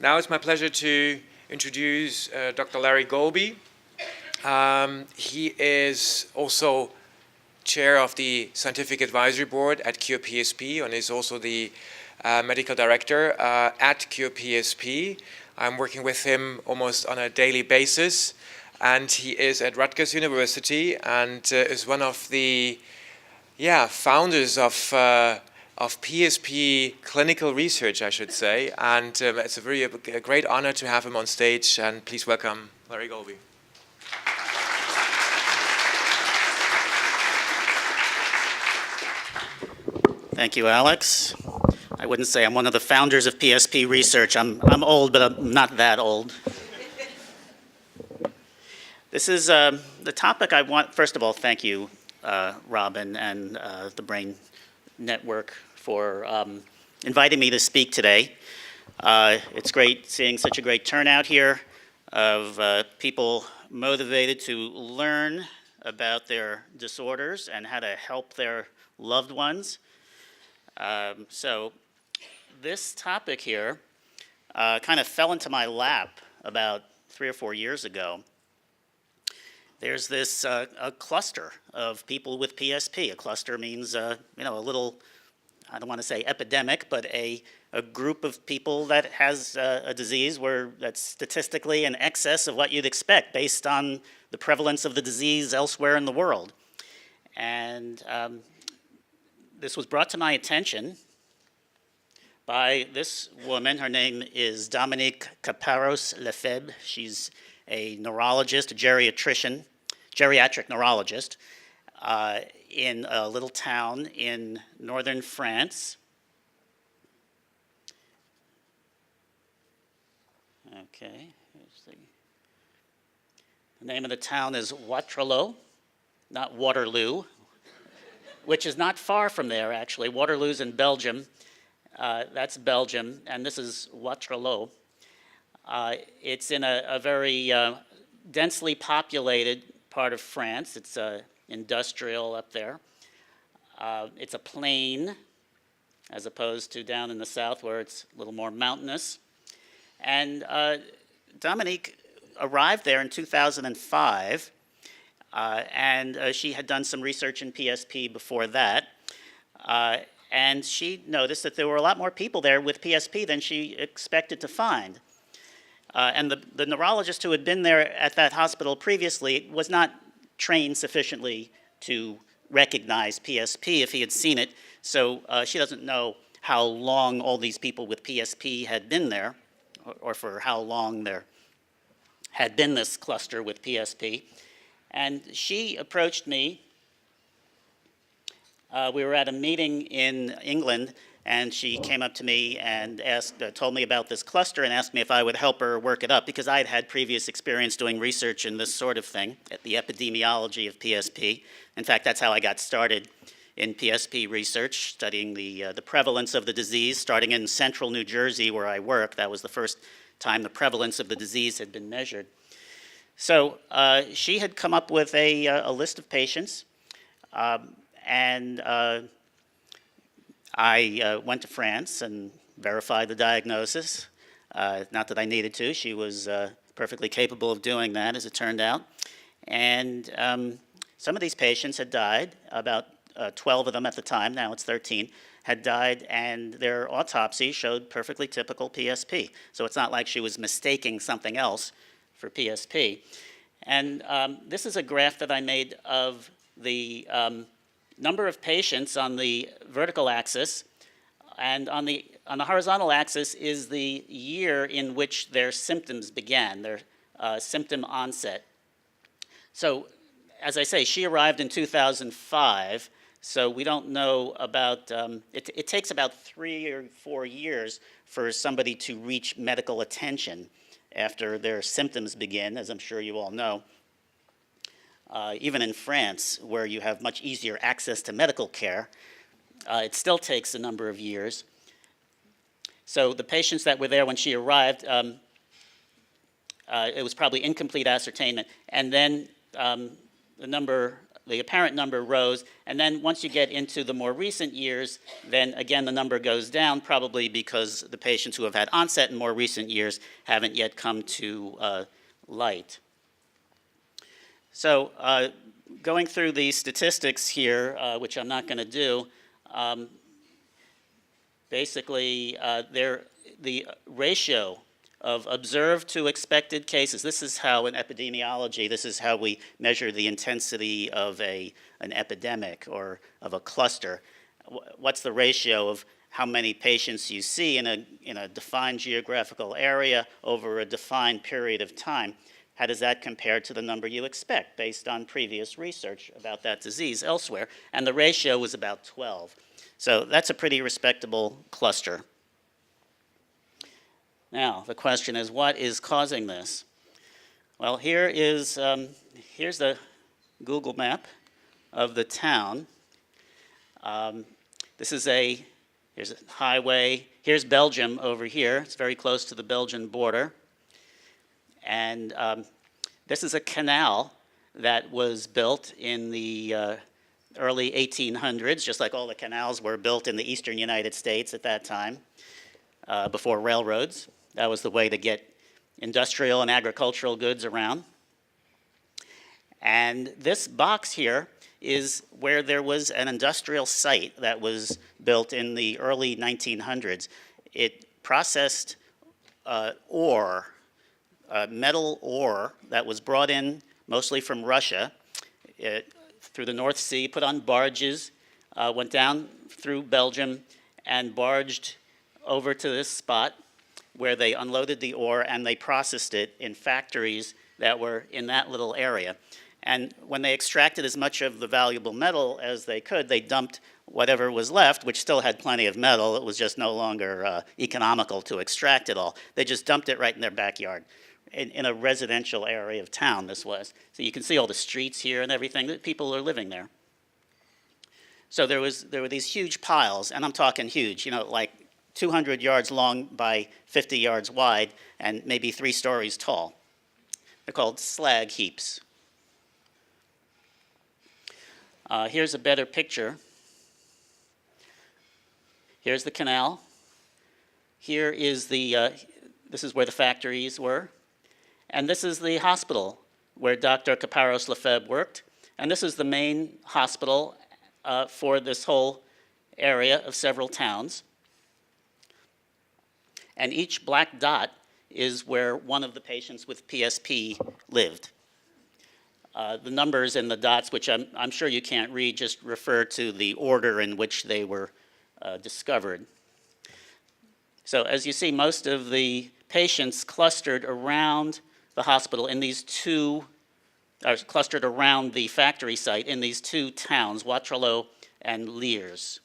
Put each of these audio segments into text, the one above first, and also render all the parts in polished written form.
Now it's my pleasure to introduce Dr. Larry Golbe. He is also chair of the Scientific Advisory Board at PSP and is also the medical director at PSP. I'm working with him almost on a daily basis, and he is at Rutgers University and is one of the founders of PSP clinical research, I should say, and it's a great honor to have him on stage, and please welcome Larry Golbe. Thank you, Alex. I wouldn't say I'm one of the founders of PSP research. I'm old, but I'm not that old. This is the topic I want. First of all, thank you, Robin and the Brain Network for inviting me to speak today. It's great seeing such a great turnout here of people motivated to learn about their disorders and how to help their loved ones. So this topic here kind of fell into my lap about 3 or 4 years ago. There's this a cluster of people with PSP. A cluster means a little, I don't want to say epidemic, but a group of people that has a disease that's statistically in excess of what you'd expect based on the prevalence of the disease elsewhere in the world. And this was brought to my attention by this woman. Her name is Dominique Caparros-Lefebvre. She's a neurologist, a geriatric neurologist in a little town in northern France. Okay, here's the name of the town is Waterloo, not Waterloo, which is not far from there, actually. Waterloo's in Belgium. That's Belgium, and this is Waterloo. It's in a very densely populated part of France. It's industrial up there. It's a plain, as opposed to down in the south where it's a little more mountainous. And Dominique arrived there in 2005. And she had done some research in PSP before that. And she noticed that there were a lot more people there with PSP than she expected to find. And the neurologist who had been there at that hospital previously was not trained sufficiently to recognize PSP if he had seen it. So she doesn't know how long all these people with PSP had been there, or for how long there had been this cluster with PSP. And she approached me. We were at a meeting in England, and she came up to me and told me about this cluster and asked me if I would help her work it up, because I had had previous experience doing research in this sort of thing, at the epidemiology of PSP. In fact, that's how I got started in PSP research, studying the prevalence of the disease, starting in central New Jersey where I work. That was the first time the prevalence of the disease had been measured. So she had come up with a list of patients, and I went to France and verified the diagnosis. Not that I needed to. She was perfectly capable of doing that, as it turned out. And some of these patients had died, about 12 of them at the time, now it's 13, had died, and their autopsy showed perfectly typical PSP. So it's not like she was mistaking something else for PSP. And this is a graph that I made of the number of patients on the vertical axis, and on the horizontal axis is the year in which their symptoms began, their symptom onset. So, as I say, she arrived in 2005, so we don't know about, it takes about 3 or 4 years for somebody to reach medical attention after their symptoms begin, as I'm sure you all know. Even in France, where you have much easier access to medical care, it still takes a number of years. So the patients that were there when she arrived, it was probably incomplete ascertainment. And then the number the apparent number rose, and then once you get into the more recent years, then again the number goes down, probably because the patients who have had onset in more recent years haven't yet come to light. So going through the statistics here, which I'm not going to do, basically the ratio of observed to expected cases. This is how in epidemiology, this is how we measure the intensity of an epidemic or of a cluster. What's the ratio of how many patients you see in a defined geographical area over a defined period of time? How does that compare to the number you expect based on previous research about that disease elsewhere? And the ratio was about 12. So that's a pretty respectable cluster. Now, the question is, what is causing this? Well, here's the Google map of the town. Here's a highway. Here's Belgium over here. It's very close to the Belgian border. And this is a canal that was built in the early 1800s, just like all the canals were built in the eastern United States at that time, before railroads. That was the way to get industrial and agricultural goods around. And this box here is where there was an industrial site that was built in the early 1900s. It processed ore, metal ore that was brought in mostly from Russia through the North Sea, put on barges, went down through Belgium and barged over to this spot where they unloaded the ore and they processed it in factories that were in that little area. And when they extracted as much of the valuable metal as they could, they dumped whatever was left, which still had plenty of metal. It was just no longer economical to extract it all. They just dumped it right in their backyard. In a residential area of town, this was. So you can see all the streets here and everything, that people are living there. So there were these huge piles, and I'm talking huge, like 200 yards long by 50 yards wide and maybe 3 stories tall. They're called slag heaps. Here's a better picture. Here's the canal. Here is this is where the factories were. And this is the hospital where Dr. Caparros-Lefebvre worked. And this is the main hospital for this whole area of several towns. And each black dot is where one of the patients with PSP lived. The numbers in the dots, which I'm sure you can't read, just refer to the order in which they were discovered. So as you see, most of the patients clustered around the hospital in these clustered around the factory site in these 2 towns, Waterloo and Liers.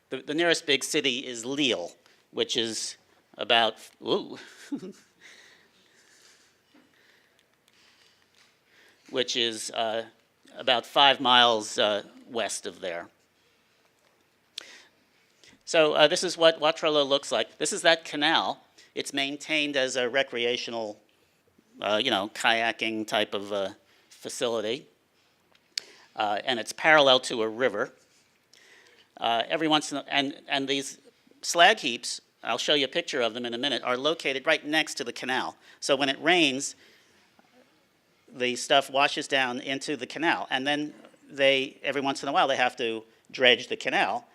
The nearest big city is Lille, which is about, which is about 5 miles west of there. So this is what Waterloo looks like. This is that canal. It's maintained as a recreational, kayaking type of facility, and it's parallel to a river. Every once in and these slag heaps, I'll show you a picture of them in a minute, are located right next to the canal. So when it rains, the stuff washes down into the canal, and then every once in a while, they have to dredge the canal,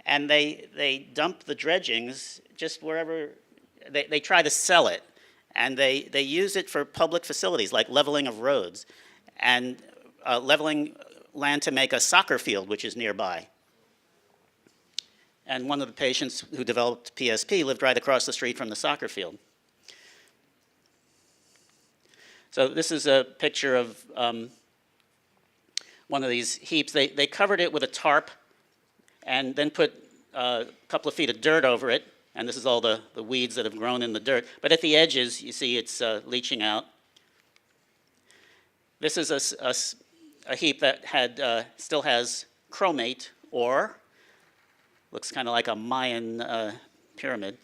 and they dump the dredgings just wherever. They try to sell it, and they use it for public facilities like leveling of roads and leveling land to make a soccer field, which is nearby. And one of the patients who developed PSP lived right across the street from the soccer field. So this is a picture of one of these heaps. They covered it with a tarp and then put a couple of feet of dirt over it. And this is all the weeds that have grown in the dirt. But at the edges, you see it's leaching out. This is a heap that still has chromate ore. Looks kind of like a Mayan pyramid.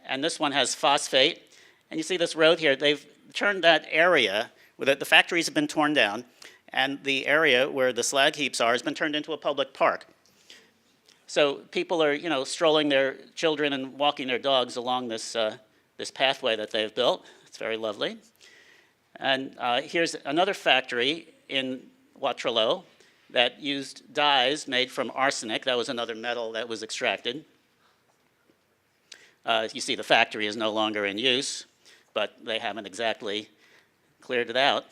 And this one has phosphate. And you see this road here, they've turned that area, where the factories have been torn down, and the area where the slag heaps are has been turned into a public park. So people are, strolling their children and walking their dogs along this, this pathway that they've built. It's very lovely. And here's another factory in Waterloo that used dyes made from arsenic. That was another metal that was extracted. You see the factory is no longer in use, but they haven't exactly cleared it out.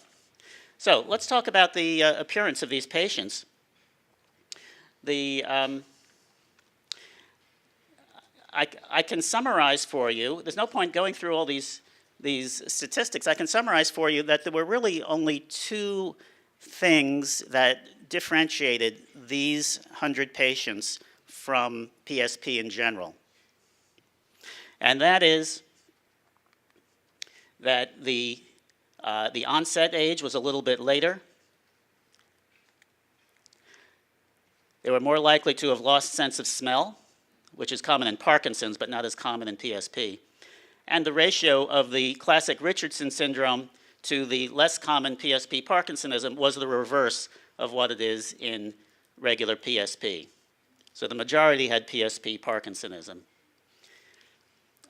So let's talk about the appearance of these patients. I can summarize for you, there's no point going through all these statistics. I can summarize for you that there were really only two things that differentiated these 100 patients from PSP in general. And that is that the onset age was a little bit later. They were more likely to have lost sense of smell, which is common in Parkinson's, but not as common in PSP. And the ratio of the classic Richardson syndrome to the less common PSP Parkinsonism was the reverse of what it is in regular PSP. So the majority had PSP Parkinsonism.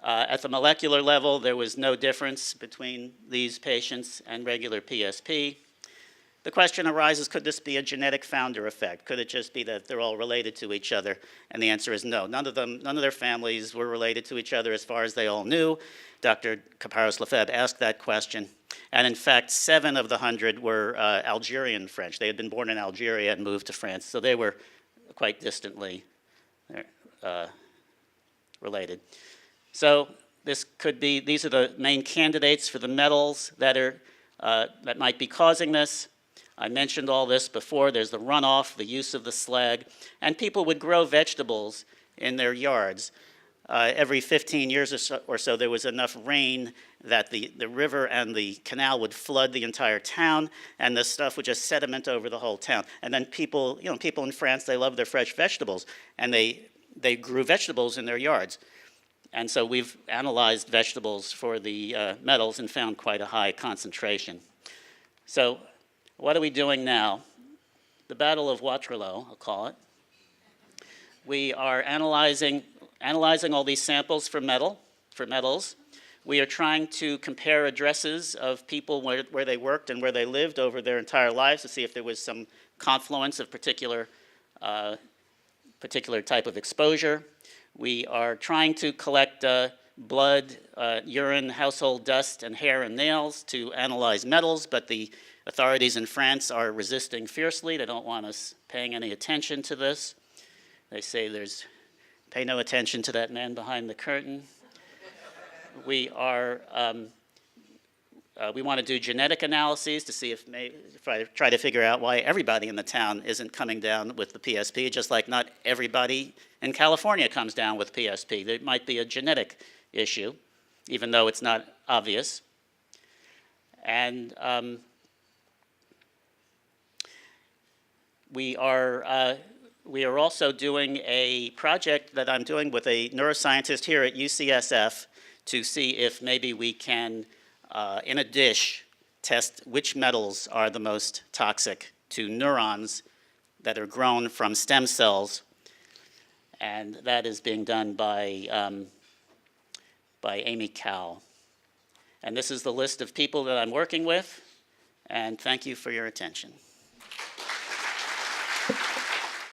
At the molecular level, there was no difference between these patients and regular PSP. The question arises, could this be a genetic founder effect? Could it just be that they're all related to each other? And the answer is no. None of their families were related to each other as far as they all knew. Dr. Kaparos-Lefebvre asked that question. And in fact, 7 of the 100 were Algerian French. They had been born in Algeria and moved to France, so they were quite distantly related. So this could be, these are the main candidates for the metals that might be causing this. I mentioned all this before. There's the runoff, the use of the slag, and people would grow vegetables in their yards. Every 15 years or so, there was enough rain that the river and the canal would flood the entire town, and the stuff would just sediment over the whole town. And then people in France, they love their fresh vegetables, and they grew vegetables in their yards. And so we've analyzed vegetables for the metals and found quite a high concentration. So what are we doing now? The Battle of Waterloo, I'll call it. We are analyzing all these samples for metals. We are trying to compare addresses of people where they worked and where they lived over their entire lives to see if there was some confluence of particular type of exposure. We are trying to collect blood, urine, household dust, and hair and nails to analyze metals, but the authorities in France are resisting fiercely. They don't want us paying any attention to this. They say pay no attention to that man behind the curtain. We want to do genetic analyses to see if try to figure out why everybody in the town isn't coming down with the PSP, just like not everybody in California comes down with PSP. There might be a genetic issue, even though it's not obvious. And we are also doing a project that I'm doing with a neuroscientist here at UCSF to see if maybe we can, in a dish, test which metals are the most toxic to neurons that are grown from stem cells. And that is being done by Amy Cowell. And this is the list of people that I'm working with. And thank you for your attention.